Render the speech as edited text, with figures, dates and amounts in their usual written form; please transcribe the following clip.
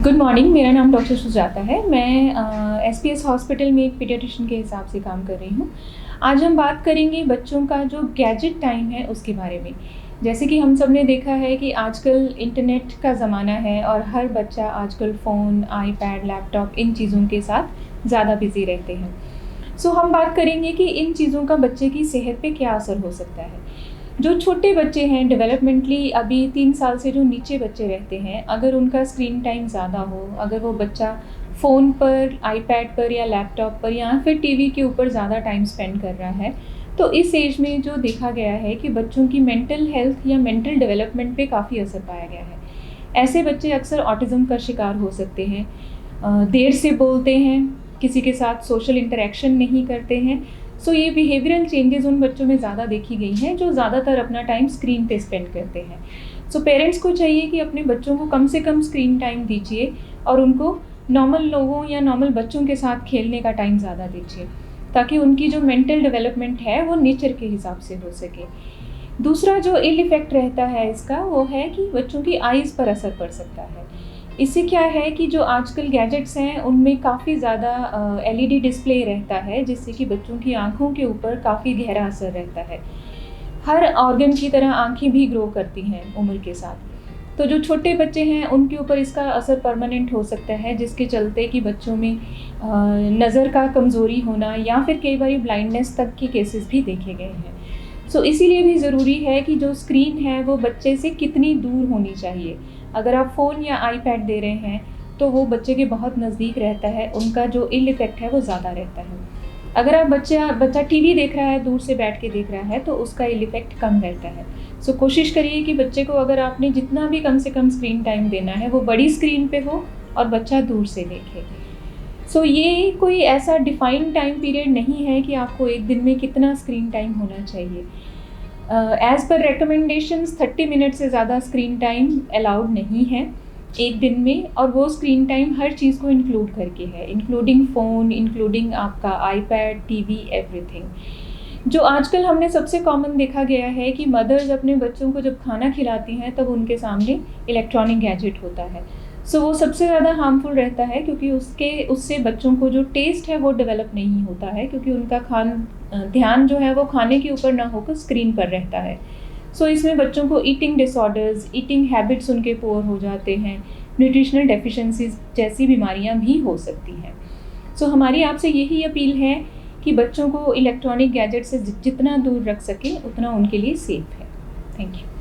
Good morning, मेरा नाम doctor Sujata है। मैं एसपीएस हॉस्पिटल में एक पीडियाट्रिशियन के हिसाब से काम कर रही हूँ। आज हम बात करेंगे बच्चों का जो गैजेट टाइम है उसके बारे में। जैसे कि हम सब ने देखा है कि आजकल इंटरनेट का ज़माना है और हर बच्चा आजकल फ़ोन, आईपैड, लैपटॉप इन चीज़ों के साथ ज़्यादा बिज़ी रहते हैं। सो हम बात करेंगे कि इन चीज़ों का बच्चे की सेहत पे क्या असर हो सकता है। जो छोटे बच्चे हैं, डेवलपमेंटली अभी 3 साल से जो नीचे बच्चे रहते हैं, अगर उनका स्क्रीन टाइम ज़्यादा हो, अगर वो बच्चा फ़ोन पर, आईपैड पर या लैपटॉप पर या फिर टीवी के ऊपर ज़्यादा टाइम स्पेंड कर रहा है, तो इस एज में जो देखा गया है कि बच्चों की मेंटल हेल्थ या मेंटल डेवलपमेंट पे काफ़ी असर पाया गया है। ऐसे बच्चे अक्सर ऑटिज़म का शिकार हो सकते हैं, देर से बोलते हैं, किसी के साथ सोशल इंटरेक्शन नहीं करते हैं। सो ये बिहेवियरल चेंजेस उन बच्चों में ज़्यादा देखी गई हैं जो ज़्यादातर अपना टाइम स्क्रीन पे स्पेंड करते हैं। सो पेरेंट्स को चाहिए कि अपने बच्चों को कम से कम स्क्रीन टाइम दीजिए और उनको नॉर्मल लोगों या नॉर्मल बच्चों के साथ खेलने का टाइम ज़्यादा दीजिए, ताकि उनकी जो मेंटल डेवलपमेंट है वो नेचर के हिसाब से हो सके। दूसरा जो इल इफ़ेक्ट रहता है इसका, वो है कि बच्चों की आइज़ पर असर पड़ सकता है। इससे क्या है कि जो आजकल गैजेट्स हैं उनमें काफ़ी ज़्यादा एलईडी डिस्प्ले रहता है, जिससे कि बच्चों की आँखों के ऊपर काफ़ी गहरा असर रहता है। हर ऑर्गन की तरह आँखें भी ग्रो करती हैं उम्र के साथ। तो जो छोटे बच्चे हैं उनके ऊपर इसका असर परमानेंट हो सकता है, जिसके चलते कि बच्चों में नज़र का कमज़ोरी होना या फिर कई बार ब्लाइंडनेस तक के केसेस भी देखे गए हैं। सो इसीलिए भी ज़रूरी है कि जो स्क्रीन है वो बच्चे से कितनी दूर होनी चाहिए। अगर आप फ़ोन या आईपैड दे रहे हैं तो वो बच्चे के बहुत नज़दीक रहता है, उनका जो इल इफ़ेक्ट है वो ज़्यादा रहता है। अगर आप बच्चा टीवी देख रहा है, दूर से बैठ के देख रहा है, तो उसका इल इफ़ेक्ट कम रहता है। सो कोशिश करिए कि बच्चे को अगर आपने जितना भी कम से कम स्क्रीन टाइम देना है वो बड़ी स्क्रीन पे हो और बच्चा दूर से देखे। सो ये कोई ऐसा डिफाइंड टाइम पीरियड नहीं है कि आपको एक दिन में कितना स्क्रीन टाइम होना चाहिए। एज़ पर रिकमेंडेशंस 30 मिनट से ज़्यादा स्क्रीन टाइम अलाउड नहीं है एक दिन में, और वो स्क्रीन टाइम हर चीज़ को इंक्लूड करके है, इंक्लूडिंग फ़ोन, इंक्लूडिंग आपका आईपैड, टीवी, एवरीथिंग। जो आजकल हमने सबसे कॉमन देखा गया है कि मदर्स अपने बच्चों को जब खाना खिलाती हैं तब उनके सामने इलेक्ट्रॉनिक गैजेट होता है। सो वो सबसे ज़्यादा हार्मफुल रहता है, क्योंकि उससे बच्चों को जो टेस्ट है वो डेवलप नहीं होता है, क्योंकि उनका ध्यान जो है वो खाने के ऊपर ना होकर स्क्रीन पर रहता है। सो इसमें बच्चों को ईटिंग डिसऑर्डर्स, ईटिंग हैबिट्स उनके पुअर हो जाते हैं, न्यूट्रिशनल डेफिशिएंसीज जैसी बीमारियां भी हो सकती हैं। सो हमारी आपसे यही अपील है कि बच्चों को इलेक्ट्रॉनिक गैजेट से जितना दूर रख सकें उतना उनके लिए सेफ है। Thank you.